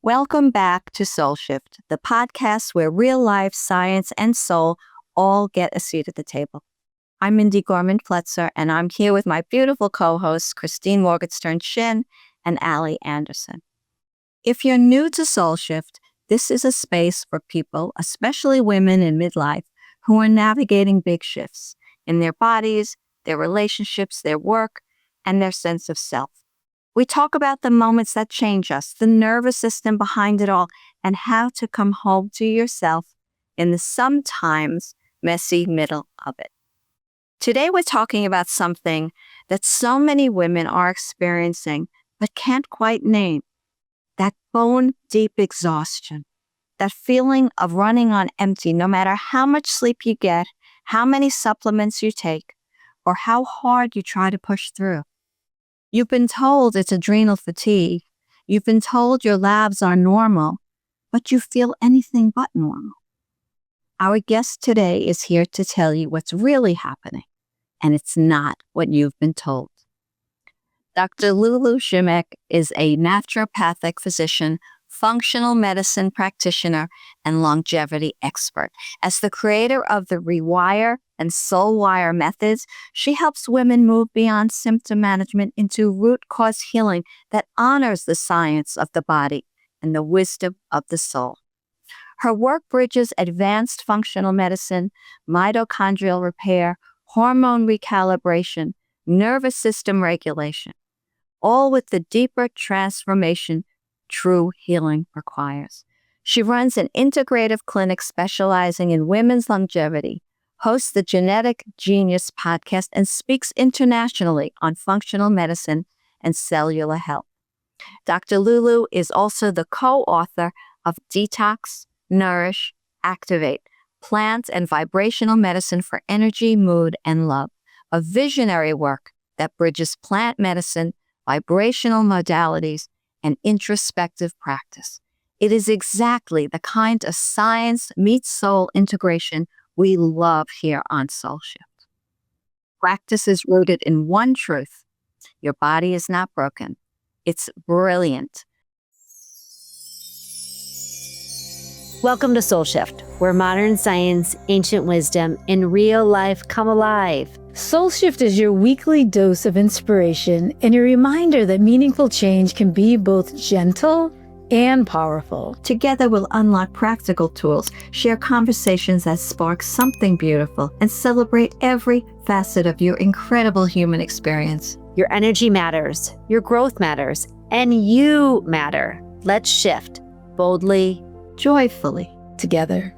Welcome back to SoulShift, the podcast where real life, science, and soul all get a seat at the table. I'm Mindy Gorman-Pletzer, and I'm here with my beautiful co-hosts, Christine Morgenstern-Shin and Allie Anderson. If you're new to SoulShift, this is a space for people, especially women in midlife, who are navigating big shifts in their bodies, their relationships, their work, and their sense of self. We talk about the moments that change us, the nervous system behind it all, and how to come home to yourself in the sometimes messy middle of it. Today, we're talking about something that so many women are experiencing but can't quite name. That bone-deep exhaustion, that feeling of running on empty no matter how much sleep you get, how many supplements you take, or how hard you try to push through. You've been told it's adrenal fatigue. You've been told your labs are normal, but you feel anything but normal. Our guest today is here to tell you what's really happening, and it's not what you've been told. Dr. LuLu Shimek is a naturopathic physician, functional medicine practitioner, and longevity expert. As the creator of the REWIRE and SOULWIRE methods, she helps women move beyond symptom management into root cause healing that honors the science of the body and the wisdom of the soul. Her work bridges advanced functional medicine, mitochondrial repair, hormone recalibration, nervous system regulation, all with the deeper transformation true healing requires. She runs an integrative clinic specializing in women's longevity, hosts the Genetic Genius podcast, and speaks internationally on functional medicine and cellular health. Dr. LuLu is also the co-author of Detox, Nourish, Activate, Plant and Vibrational Medicine for Energy, Mood, and Love, a visionary work that bridges plant medicine, vibrational modalities, and introspective practice. It is exactly the kind of science meets soul integration we love here on SoulShift. Practice is rooted in one truth. Your body is not broken. It's brilliant. Welcome to SoulShift, where modern science, ancient wisdom, and real life come alive. SoulShift is your weekly dose of inspiration and a reminder that meaningful change can be both gentle and powerful. Together, we'll unlock practical tools, share conversations that spark something beautiful, and celebrate every facet of your incredible human experience. Your energy matters, your growth matters, and you matter. Let's shift boldly, joyfully, together.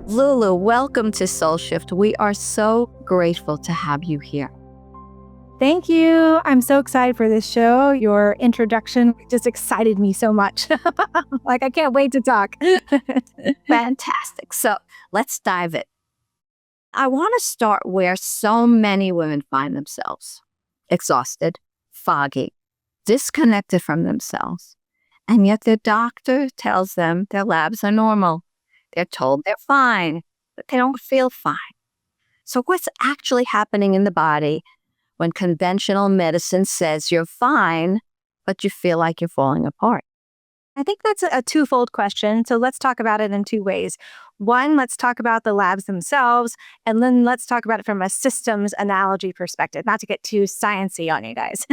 LuLu, welcome to SoulShift. We are so grateful to have you here. Thank you. I'm so excited for this show. Your introduction just excited me so much. Like, I can't wait to talk. Fantastic. So let's dive in. I want to start where so many women find themselves: exhausted, foggy, disconnected from themselves. And yet their doctor tells them their labs are normal. They're told they're fine, but they don't feel fine. So what's actually happening in the body when conventional medicine says you're fine, but you feel like you're falling apart? I think that's a twofold question. So let's talk about it in two ways. One, let's talk about the labs themselves, and then let's talk about it from a systems analogy perspective, not to get too sciencey on you guys.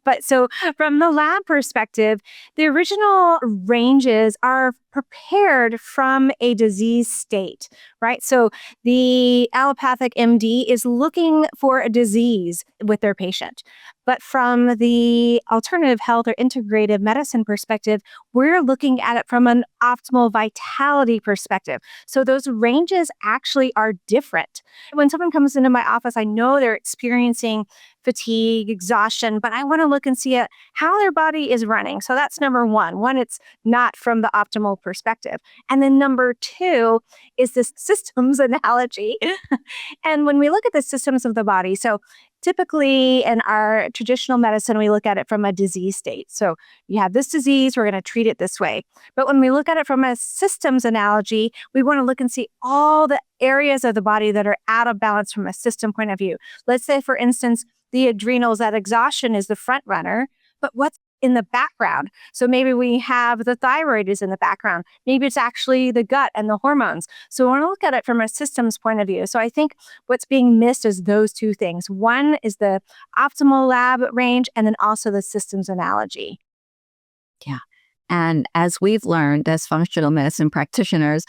But so from the lab perspective, the original ranges are prepared from a disease state, right? So the allopathic MD is looking for a disease with their patient. But from the alternative health or integrative medicine perspective, we're looking at it from an optimal vitality perspective. So those ranges actually are different. When someone comes into my office, I know they're experiencing fatigue, exhaustion, but I want to look and see how their body is running. So that's number one. One, it's not from the optimal perspective. And then number two is this systems analogy. And when we look at the systems of the body, so typically in our traditional medicine, we look at it from a disease state. So you have this disease, we're going to treat it this way. But when we look at it from a systems analogy, we want to look and see all the areas of the body that are out of balance from a system point of view. Let's say, for instance, the adrenals, that exhaustion is the front runner, but what's in the background. So maybe we have the thyroid is in the background. Maybe it's actually the gut and the hormones. So we want to look at it from a systems point of view. So I think what's being missed is those two things. One is the optimal lab range, and then also the systems analogy. Yeah. And as we've learned as functional medicine practitioners,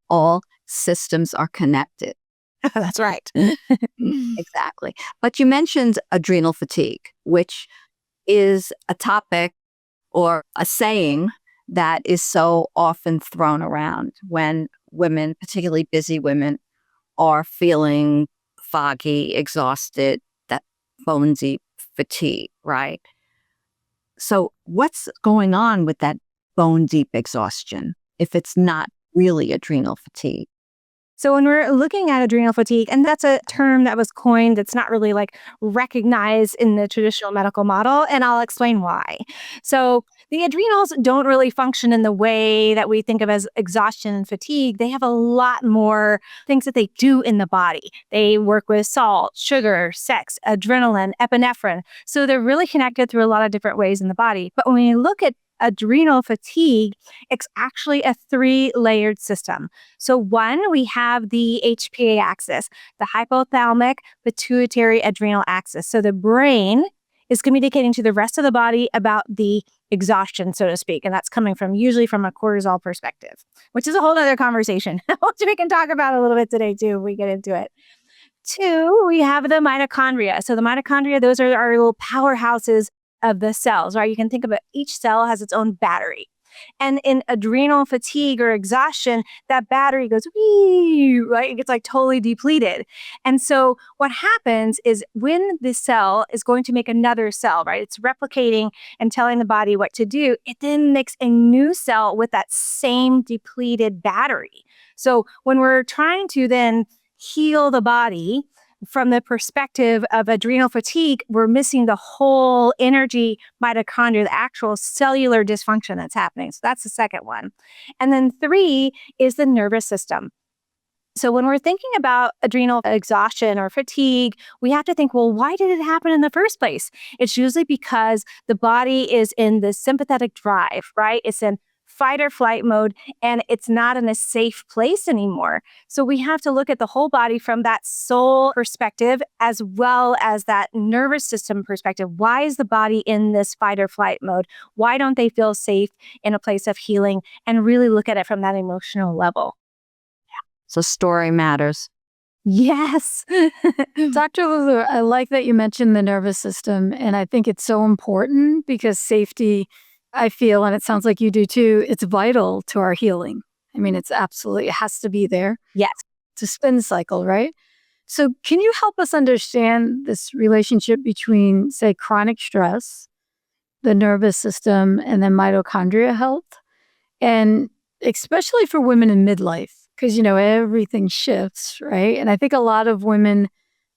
all systems are connected. That's right. Exactly. But you mentioned adrenal fatigue, which is a topic or a saying that is so often thrown around when women, particularly busy women, are feeling foggy, exhausted, that bone deep fatigue, right? So what's going on with that bone deep exhaustion if it's not really adrenal fatigue? So when we're looking at adrenal fatigue, and that's a term that was coined that's not really like recognized in the traditional medical model, and I'll explain why. So the adrenals don't really function in the way that we think of as exhaustion and fatigue. They have a lot more things that they do in the body. They work with salt, sugar, sex, adrenaline, epinephrine. So they're really connected through a lot of different ways in the body. But when we look at adrenal fatigue, it's actually a 3-layered system. So one, we have the HPA axis, the hypothalamic pituitary adrenal axis. So the brain is communicating to the rest of the body about the exhaustion, so to speak. And that's coming from usually from a cortisol perspective, which is a whole other conversation, which we can talk about a little bit today too, if we get into it. 2, we have the mitochondria. So the mitochondria, those are our little powerhouses of the cells, right? You can think of it, each cell has its own battery. And in adrenal fatigue or exhaustion, that battery goes, wee, right? It gets like totally depleted. And so what happens is when the cell is going to make another cell, right? It's replicating and telling the body what to do. It then makes a new cell with that same depleted battery. So when we're trying to then heal the body, from the perspective of adrenal fatigue, we're missing the whole energy mitochondria, the actual cellular dysfunction that's happening. So that's the second one. And then 3 is the nervous system. So when we're thinking about adrenal exhaustion or fatigue, we have to think, well, why did it happen in the first place? It's usually because the body is in the sympathetic drive, right? It's in fight or flight mode, and it's not in a safe place anymore. So we have to look at the whole body from that soul perspective, as well as that nervous system perspective. Why is the body in this fight or flight mode? Why don't they feel safe in a place of healing? And really look at it from that emotional level. So story matters. Yes. Dr. LuLu, I like that you mentioned the nervous system, and I think it's so important because safety, I feel, and it sounds like you do too, it's vital to our healing. I mean, it has to be there. Yes. It's a spin cycle, right? So can you help us understand this relationship between, say, chronic stress, the nervous system, and then mitochondria health? And especially for women in midlife, because, everything shifts, right? And I think a lot of women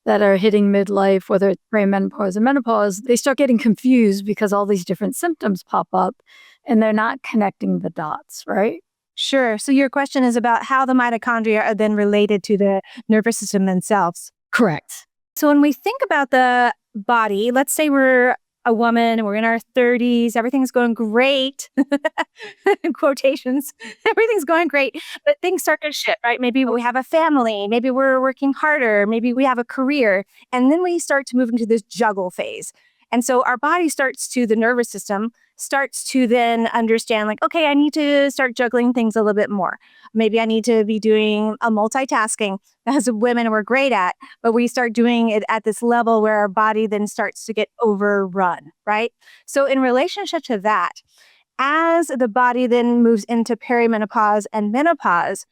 that are hitting midlife, whether it's premenopause or menopause, they start getting confused because all these different symptoms pop up and they're not connecting the dots, right? Sure. So your question is about how the mitochondria are then related to the nervous system themselves. Correct. So when we think about the body, let's say we're a woman, we're in our 30s, everything's going great. In quotations, everything's going great, but things start to shift, right? Maybe we have a family, maybe we're working harder, maybe we have a career, and then we start to move into this juggle phase. And so our body the nervous system starts to then understand like, okay, I need to start juggling things a little bit more. Maybe I need to be doing a multitasking as women we're great at, but we start doing it at this level where our body then starts to get overrun, right? So in relationship to that, as the body then moves into perimenopause and menopause,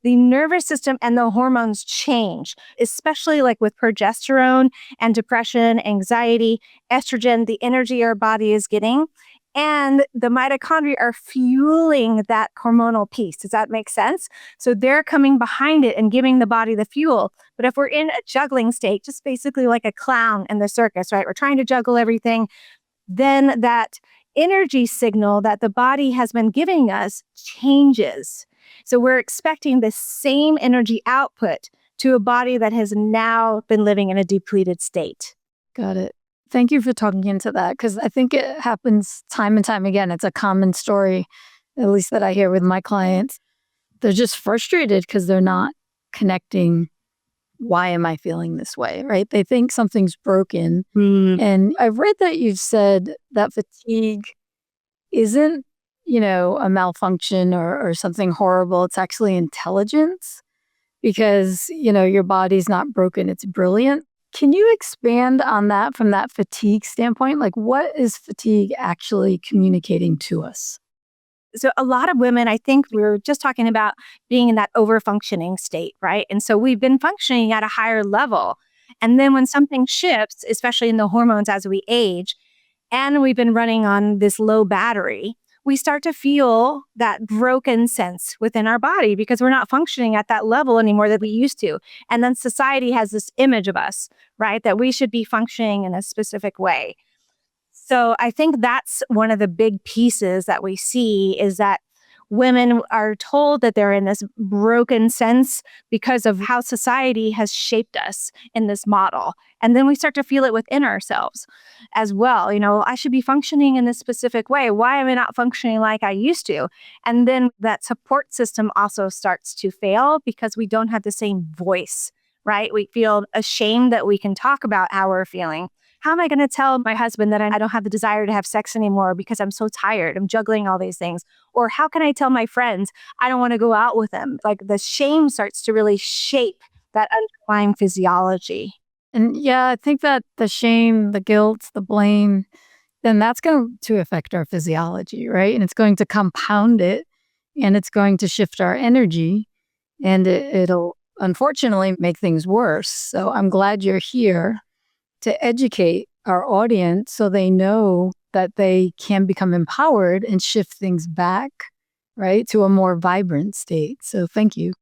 the nervous system and the hormones change, especially like with progesterone and depression, anxiety, estrogen, the energy our body is getting. And the mitochondria are fueling that hormonal piece. Does that make sense? So they're coming behind it and giving the body the fuel. But if we're in a juggling state, just basically like a clown in the circus, right? We're trying to juggle everything. Then that energy signal that the body has been giving us changes. So we're expecting the same energy output to a body that has now been living in a depleted state. Got it. Thank you for talking into that, because I think it happens time and time again. It's a common story, at least that I hear with my clients. They're just frustrated because they're not connecting. Why am I feeling this way, right? They think something's broken. And I've read that you've said that fatigue isn't, a malfunction or something horrible. It's actually intelligence because, your body's not broken. It's brilliant. Can you expand on that from that fatigue standpoint? Like, what is fatigue actually communicating to us? So a lot of women, I think we were just talking about being in that over-functioning state, right? And so we've been functioning at a higher level. And then when something shifts, especially in the hormones as we age, and we've been running on this low battery, we start to feel that broken sense within our body because we're not functioning at that level anymore that we used to. And then society has this image of us, right? That we should be functioning in a specific way. So I think that's one of the big pieces that we see is that women are told that they're in this broken sense because of how society has shaped us in this model. And then we start to feel it within ourselves as well. I should be functioning in this specific way. Why am I not functioning like I used to? And then that support system also starts to fail because we don't have the same voice, right? We feel ashamed that we can talk about how we're feeling. How am I going to tell my husband that I don't have the desire to have sex anymore because I'm so tired? I'm juggling all these things. Or how can I tell my friends I don't want to go out with them? Like the shame starts to really shape that underlying physiology. And yeah, I think that the shame, the guilt, the blame, then that's going to affect our physiology, right? And it's going to compound it and it's going to shift our energy and it'll unfortunately make things worse. So I'm glad you're here to educate our audience so they know that they can become empowered and shift things back, right, to a more vibrant state. So thank you.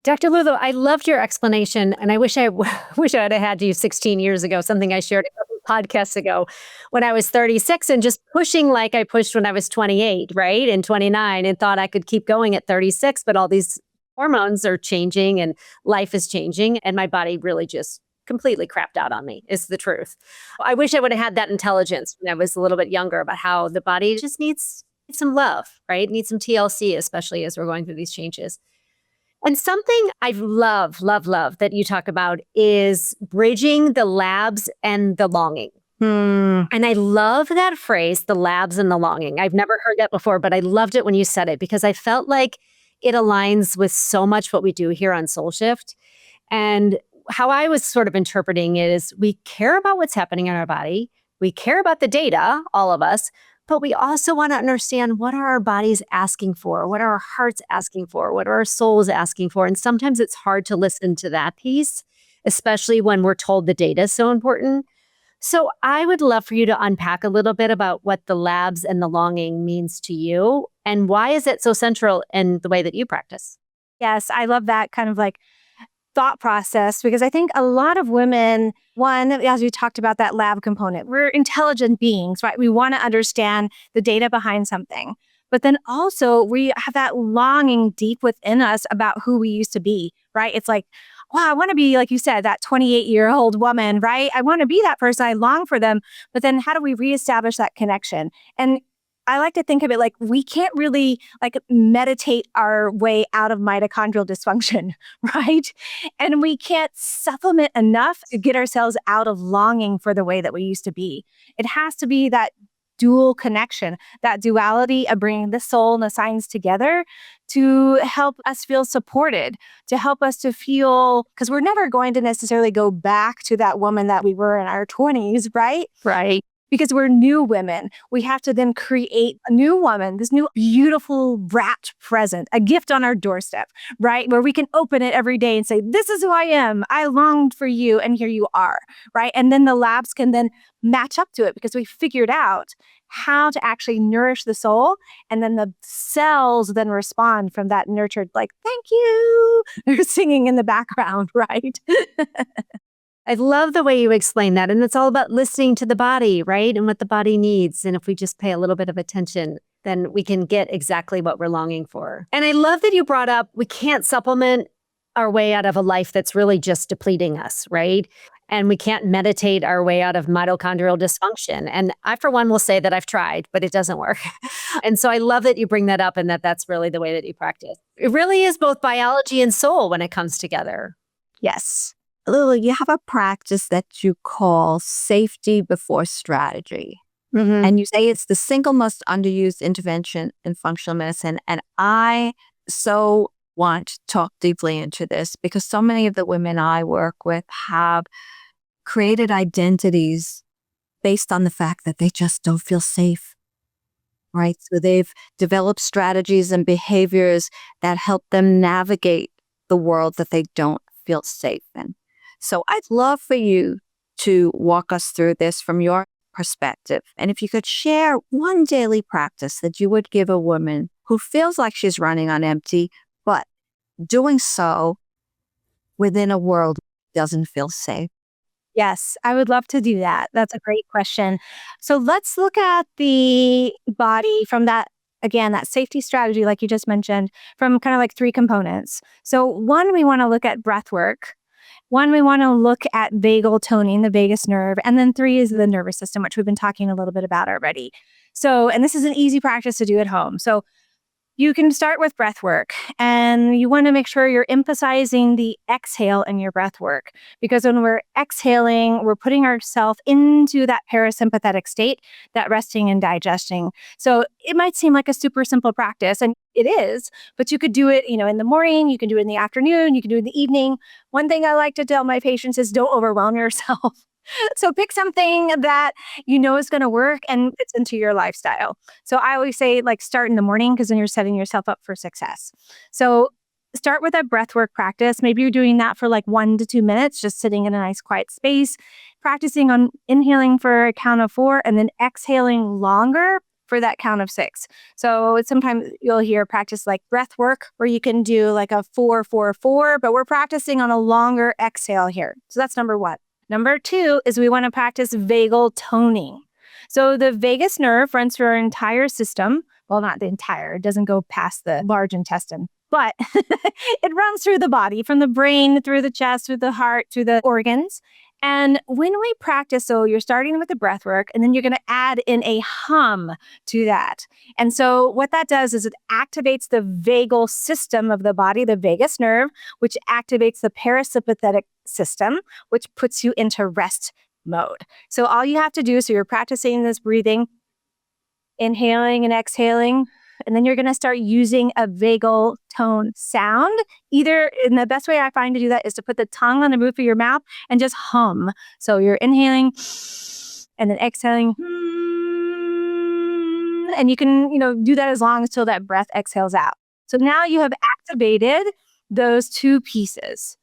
Dr. LuLu, I loved your explanation, and I wish I would have had you 16 years ago, something I shared a couple podcasts ago when I was 36 and just pushing like I pushed when I was 28, right, and 29, and thought I could keep going at 36, but all these hormones are changing and life is changing, and my body really just completely crapped out on me, is the truth. I wish I would have had that intelligence when I was a little bit younger about how the body just needs some love, right? Needs some TLC, especially as we're going through these changes. And something I love that you talk about is bridging the labs and the longing. And I love that phrase, the labs and the longing. I've never heard that before, but I loved it when you said it because I felt like it aligns with so much what we do here on SoulShift. And how I was sort of interpreting it is we care about what's happening in our body. We care about the data, all of us, but we also want to understand what are our bodies asking for? What are our hearts asking for? What are our souls asking for? And sometimes it's hard to listen to that piece, especially when we're told the data is so important. So I would love for you to unpack a little bit about what the labs and the longing means to you and why is it so central in the way that you practice? Yes, I love that kind of like thought process because I think a lot of women, one, as we talked about that lab component, we're intelligent beings, right? We want to understand the data behind something. But then also we have that longing deep within us about who we used to be, right? It's like, wow, I want to be, like you said, that 28-year-old woman, right? I want to be that person. I long for them. But then how do we reestablish that connection? And I like to think of it like we can't really like meditate our way out of mitochondrial dysfunction, right? And we can't supplement enough to get ourselves out of longing for the way that we used to be. It has to be that dual connection, that duality of bringing the soul and the science together to help us feel supported, to help us to feel, because we're never going to necessarily go back to that woman that we were in our 20s, right? Right. Because we're new women. We have to then create a new woman, this new beautiful wrapped present, a gift on our doorstep, right? Where we can open it every day and say, this is who I am. I longed for you and here you are, right? And then the labs can then match up to it because we figured out how to actually nourish the soul. And then the cells then respond from that nurtured, like, thank you. They're singing in the background, right? I love the way you explain that. And it's all about listening to the body, right? And what the body needs. And if we just pay a little bit of attention, then we can get exactly what we're longing for. And I love that you brought up, we can't supplement our way out of a life that's really just depleting us, right? And we can't meditate our way out of mitochondrial dysfunction. And I, for one, will say that I've tried, but it doesn't work. And so I love that you bring that up and that that's really the way that you practice. It really is both biology and soul when it comes together. Yes. Lulu, you have a practice that you call safety before strategy. Mm-hmm. And you say it's the single most underused intervention in functional medicine. And I so want to talk deeply into this because so many of the women I work with have created identities based on the fact that they just don't feel safe, right? So they've developed strategies and behaviors that help them navigate the world that they don't feel safe in. So I'd love for you to walk us through this from your perspective. And if you could share one daily practice that you would give a woman who feels like she's running on empty, but doing so within a world that doesn't feel safe. Yes, I would love to do that. That's a great question. So let's look at the body from that, again, that safety strategy, like you just mentioned, from kind of like three components. So one, we want to look at breath work. One, we want to look at vagal toning, the vagus nerve. And then three is the nervous system, which we've been talking a little bit about already. So, and this is an easy practice to do at home. So you can start with breath work, and you want to make sure you're emphasizing the exhale in your breath work, because when we're exhaling, we're putting ourselves into that parasympathetic state, that resting and digesting. So it might seem like a super simple practice, and it is, but you could do it, in the morning, you can do it in the afternoon, you can do it in the evening. One thing I like to tell my patients is don't overwhelm yourself. So pick something that is going to work and fits into your lifestyle. So I always say start in the morning because then you're setting yourself up for success. So start with a breathwork practice. Maybe you're doing that for 1 to 2 minutes, just sitting in a nice quiet space, practicing on inhaling for a count of 4 and then exhaling longer for that count of 6. So sometimes you'll hear practice like breath work where you can do a 4-4-4, but we're practicing on a longer exhale here. So that's number 1. Number 2 is we want to practice vagal toning. So the vagus nerve runs through our entire system. Well, not the entire, it doesn't go past the large intestine, but it runs through the body, from the brain, through the chest, through the heart, through the organs. And when we practice, so you're starting with the breath work, and then you're going to add in a hum to that. And so what that does is it activates the vagal system of the body, the vagus nerve, which activates the parasympathetic system, which puts you into rest mode. So all you have to do, so you're practicing this breathing, inhaling and exhaling, and then you're going to start using a vagal tone sound. And the best way I find to do that is to put the tongue on the roof of your mouth and just hum. So you're inhaling and then exhaling. And you can, do that as long until that breath exhales out. So now you have activated those 2 pieces.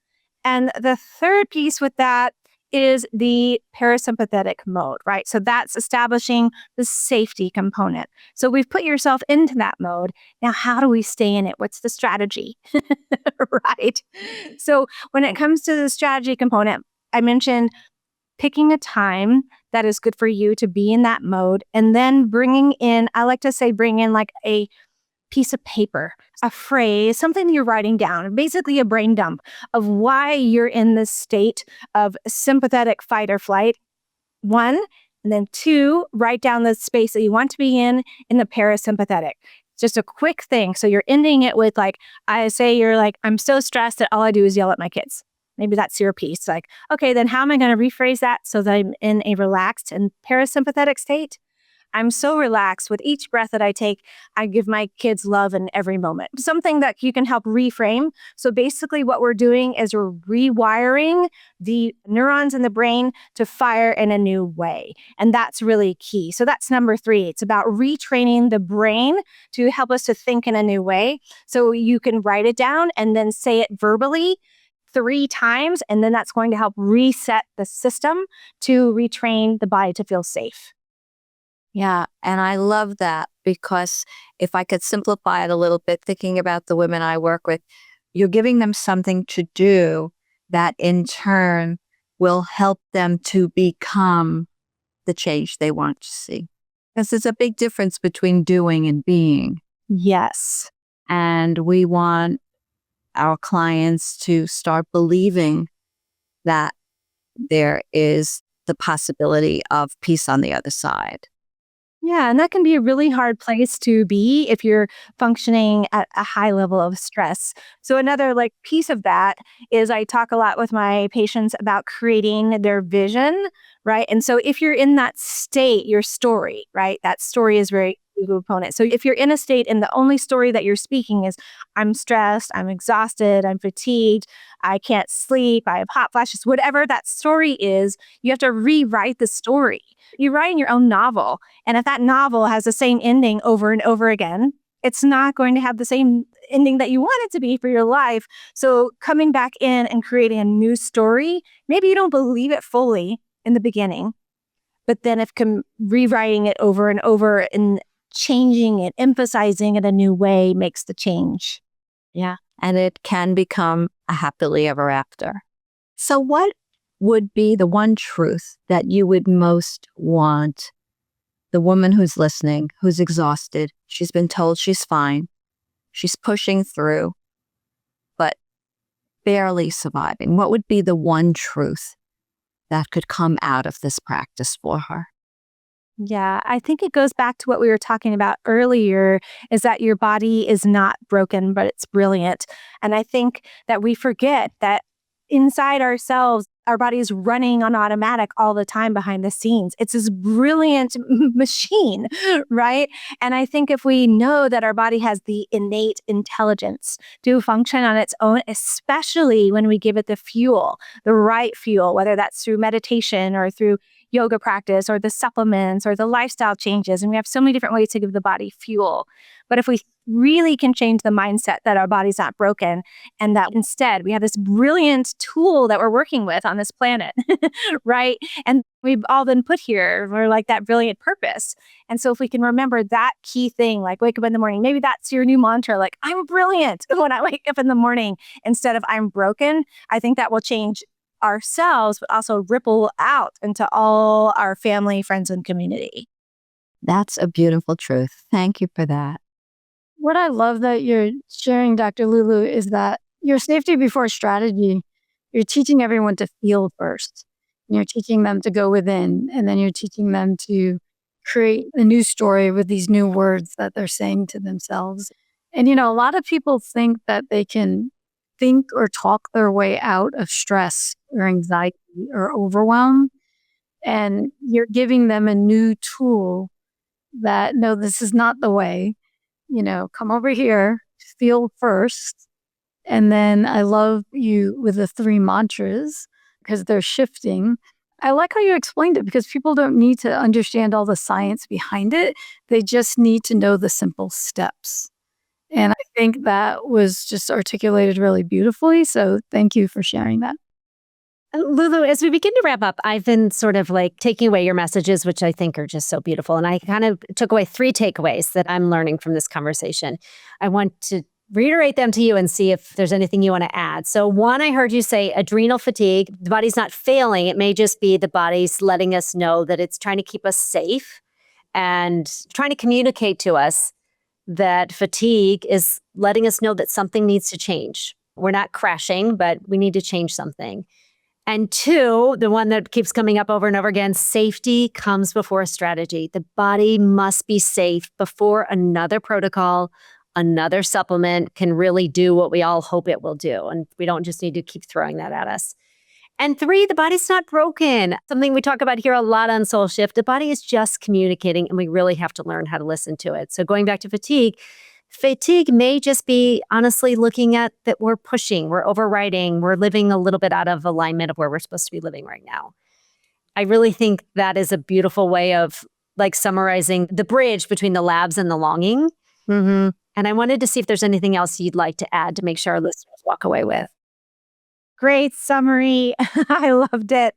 And the third piece with that is the parasympathetic mode, right? So that's establishing the safety component. So we've put yourself into that mode. Now, how do we stay in it? What's the strategy? Right? So when it comes to the strategy component, I mentioned picking a time that is good for you to be in that mode, and then I like to say bring in a piece of paper, a phrase, something that you're writing down, basically a brain dump of why you're in this state of sympathetic fight or flight. 1, and then 2, write down the space that you want to be in the parasympathetic. Just a quick thing. So you're ending it with I say you're I'm so stressed that all I do is yell at my kids. Maybe that's your piece. Okay, then how am I going to rephrase that so that I'm in a relaxed and parasympathetic state? I'm so relaxed with each breath that I take. I give my kids love in every moment. Something that you can help reframe. So basically what we're doing is we're rewiring the neurons in the brain to fire in a new way. And that's really key. So that's number 3. It's about retraining the brain to help us to think in a new way. So you can write it down and then say it verbally 3 times. And then that's going to help reset the system to retrain the body to feel safe. Yeah, and I love that because if I could simplify it a little bit, thinking about the women I work with, you're giving them something to do that in turn will help them to become the change they want to see. Because there's a big difference between doing and being. Yes. And we want our clients to start believing that there is the possibility of peace on the other side. Yeah, and that can be a really hard place to be if you're functioning at a high level of stress. So another piece of that is I talk a lot with my patients about creating their vision, right? And so if you're in that state, your story, right? That story is very opponent. So if you're in a state and the only story that you're speaking is I'm stressed, I'm exhausted, I'm fatigued, I can't sleep, I have hot flashes, whatever that story is, you have to rewrite the story. You're writing your own novel. And if that novel has the same ending over and over again, it's not going to have the same ending that you want it to be for your life. So coming back in and creating a new story, maybe you don't believe it fully in the beginning, but then if rewriting it over and over and changing it, emphasizing it a new way makes the change. Yeah. And it can become a happily ever after. So what would be the one truth that you would most want the woman who's listening, who's exhausted, she's been told she's fine, she's pushing through, but barely surviving? What would be the one truth that could come out of this practice for her? Yeah, I think it goes back to what we were talking about earlier, is that your body is not broken, but it's brilliant. And I think that we forget that inside ourselves, our body is running on automatic all the time behind the scenes. It's this brilliant machine, right? And I think if we know that our body has the innate intelligence to function on its own, especially when we give it the fuel, the right fuel, whether that's through meditation or through yoga practice or the supplements or the lifestyle changes. And we have so many different ways to give the body fuel. But if we really can change the mindset that our body's not broken and that instead we have this brilliant tool that we're working with on this planet, right? And we've all been put here. We're like that brilliant purpose. And so if we can remember that key thing, like wake up in the morning, maybe that's your new mantra, like I'm brilliant when I wake up in the morning instead of I'm broken, I think that will change ourselves, but also ripple out into all our family, friends, and community. That's a beautiful truth. Thank you for that. What I love that you're sharing, Dr. Lulu, is that your safety before strategy, you're teaching everyone to feel first. And you're teaching them to go within, and then you're teaching them to create a new story with these new words that they're saying to themselves. And, a lot of people think that they can think or talk their way out of stress or anxiety or overwhelm. And you're giving them a new tool that, no, this is not the way. Come over here, feel first. And then I love you with the 3 mantras because they're shifting. I like how you explained it because people don't need to understand all the science behind it. They just need to know the simple steps. And I think that was just articulated really beautifully. So thank you for sharing that. Lulu, as we begin to wrap up, I've been sort of taking away your messages, which I think are just so beautiful. And I kind of took away 3 takeaways that I'm learning from this conversation. I want to reiterate them to you and see if there's anything you want to add. So 1, I heard you say adrenal fatigue. The body's not failing. It may just be the body's letting us know that it's trying to keep us safe and trying to communicate to us that fatigue is letting us know that something needs to change. We're not crashing, but we need to change something. And 2, the one that keeps coming up over and over again, safety comes before a strategy. The body must be safe before another protocol, another supplement can really do what we all hope it will do. And we don't just need to keep throwing that at us. And 3, the body's not broken. Something we talk about here a lot on SoulShift. The body is just communicating, and we really have to learn how to listen to it. So going back to fatigue may just be honestly looking at that we're pushing, we're overriding, we're living a little bit out of alignment of where we're supposed to be living right now. I really think that is a beautiful way of summarizing the bridge between the labs and the longing. Mm-hmm. And I wanted to see if there's anything else you'd like to add to make sure our listeners walk away with. Great summary. I loved it.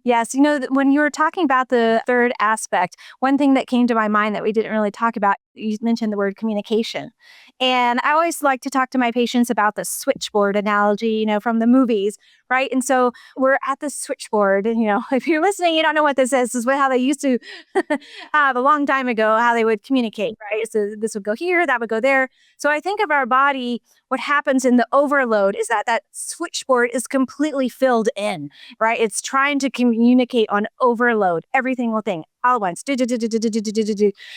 Yes. When you were talking about the 3rd aspect, one thing that came to my mind that we didn't really talk about You mentioned the word communication. And I always like to talk to my patients about the switchboard analogy, from the movies, right? And so we're at the switchboard, and, if you're listening, you don't know what this is. This is how they used to have a long time ago, how they would communicate, right? So this would go here, that would go there. So I think of our body, what happens in the overload is that switchboard is completely filled in, right? It's trying to communicate on overload, every single thing, all at once.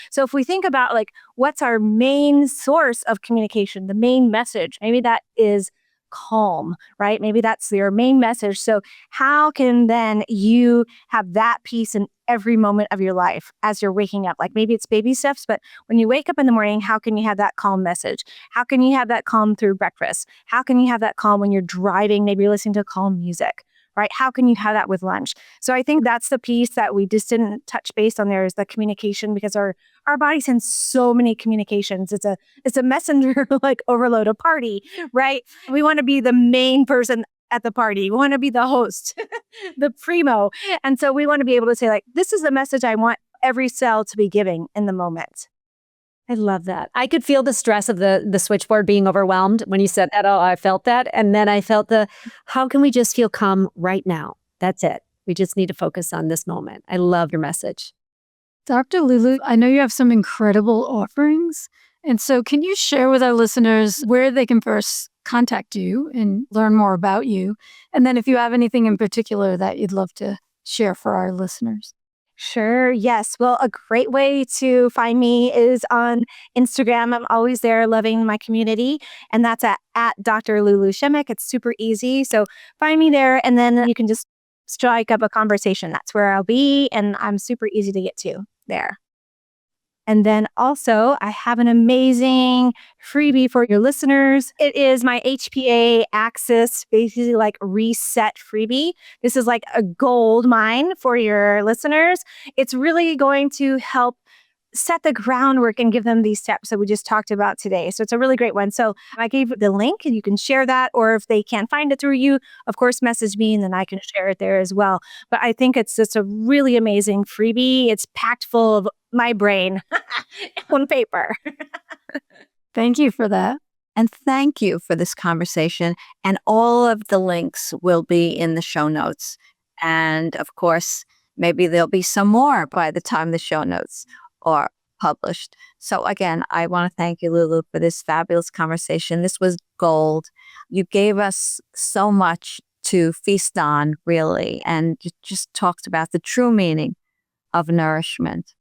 So if we think about what's our main source of communication, the main message, maybe that is calm, right? Maybe that's your main message. So how can then you have that peace in every moment of your life as you're waking up? Like maybe it's baby steps, but when you wake up in the morning, how can you have that calm message? How can you have that calm through breakfast? How can you have that calm when you're driving? Maybe you're listening to calm music, right? How can you have that with lunch? So I think that's the piece that we just didn't touch base on there, is the communication, because our body sends so many communications. It's a messenger like overload, a party, right? We want to be the main person at the party. We want to be the host, the primo. And so we want to be able to say this is the message I want every cell to be giving in the moment. I love that. I could feel the stress of the switchboard being overwhelmed when you said that. Oh, I felt that. And then I felt how can we just feel calm right now? That's it. We just need to focus on this moment. I love your message. Dr. LuLu, I know you have some incredible offerings. And so can you share with our listeners where they can first contact you and learn more about you? And then if you have anything in particular that you'd love to share for our listeners. Sure. Yes. Well, a great way to find me is on Instagram. I'm always there, loving my community. And that's at Dr. LuLu Shimek. It's super easy. So find me there, and then you can just strike up a conversation. That's where I'll be. And I'm super easy to get to there. And then also, I have an amazing freebie for your listeners. It is my HPA Axis, basically like reset freebie. This is like a gold mine for your listeners. It's really going to help set the groundwork and give them these steps that we just talked about today. So it's a really great one. So I gave the link, and you can share that, or if they can't find it through you, of course, message me and then I can share it there as well. But I think it's just a really amazing freebie. It's packed full of my brain on paper. Thank you for that. And thank you for this conversation. And all of the links will be in the show notes. And of course, maybe there'll be some more by the time the show notes are published. So again, I want to thank you, LuLu, for this fabulous conversation. This was gold. You gave us so much to feast on, really, and you just talked about the true meaning of nourishment.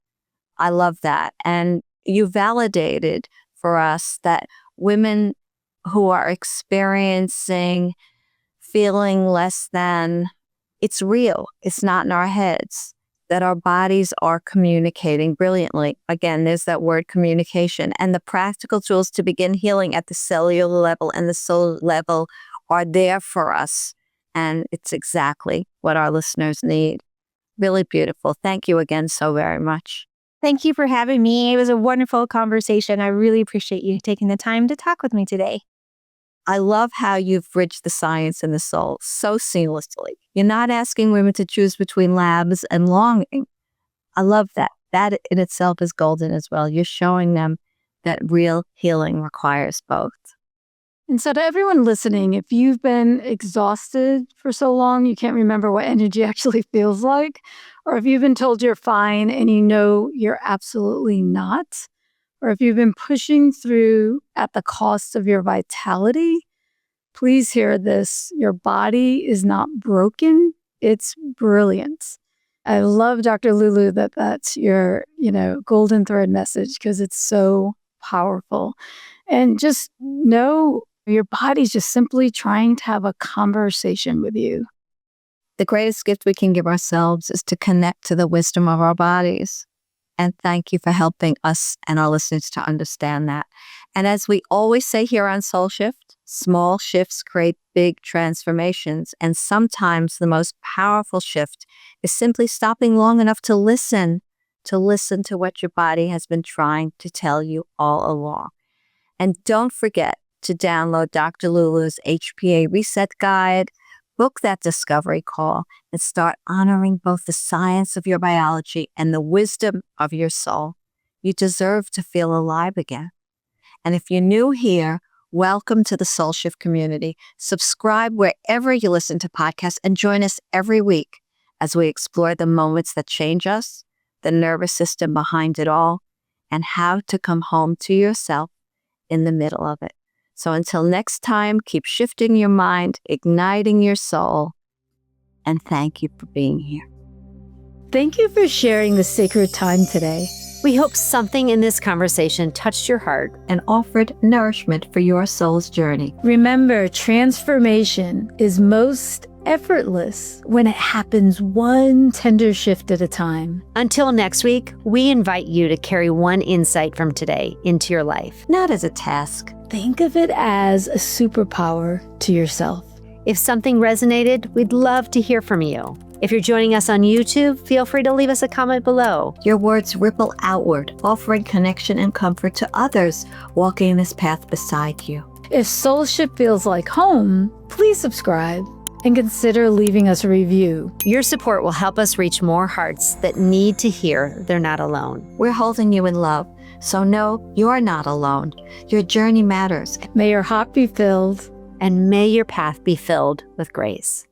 I love that. And you validated for us that women who are experiencing feeling less than, it's real. It's not in our heads. That our bodies are communicating brilliantly. Again, there's that word communication. And the practical tools to begin healing at the cellular level and the soul level are there for us. And it's exactly what our listeners need. Really beautiful. Thank you again so very much. Thank you for having me. It was a wonderful conversation. I really appreciate you taking the time to talk with me today. I love how you've bridged the science and the soul so seamlessly. You're not asking women to choose between labs and longing. I love that. That in itself is golden as well. You're showing them that real healing requires both. And so to everyone listening, if you've been exhausted for so long, you can't remember what energy actually feels like, or if you've been told you're fine and you know you're absolutely not, or if you've been pushing through at the cost of your vitality, please hear this. Your body is not broken. It's brilliant. I love, Dr. LuLu, that's your, golden thread message, because it's so powerful. And just know your body's just simply trying to have a conversation with you. The greatest gift we can give ourselves is to connect to the wisdom of our bodies. And thank you for helping us and our listeners to understand that. And as we always say here on SoulShift, small shifts create big transformations. And sometimes the most powerful shift is simply stopping long enough to listen to what your body has been trying to tell you all along. And don't forget to download Dr. LuLu's HPA Reset Guide, book that discovery call, and start honoring both the science of your biology and the wisdom of your soul. You deserve to feel alive again. And if you're new here, welcome to the SoulShift community. Subscribe wherever you listen to podcasts and join us every week as we explore the moments that change us, the nervous system behind it all, and how to come home to yourself in the middle of it. So until next time, keep shifting your mind, igniting your soul, and thank you for being here. Thank you for sharing the sacred time today. We hope something in this conversation touched your heart And offered nourishment for your soul's journey. Remember, transformation is most effortless when it happens one tender shift at a time. Until next week, we invite you to carry one insight from today into your life. Not as a task. Think of it as a superpower to yourself. If something resonated, we'd love to hear from you. If you're joining us on YouTube, feel free to leave us a comment below. Your words ripple outward, offering connection and comfort to others walking this path beside you. If SoulShift feels like home, please subscribe and consider leaving us a review. Your support will help us reach more hearts that need to hear they're not alone. We're holding you in love, so know you're not alone. Your journey matters. May your heart be filled. And may your path be filled with grace.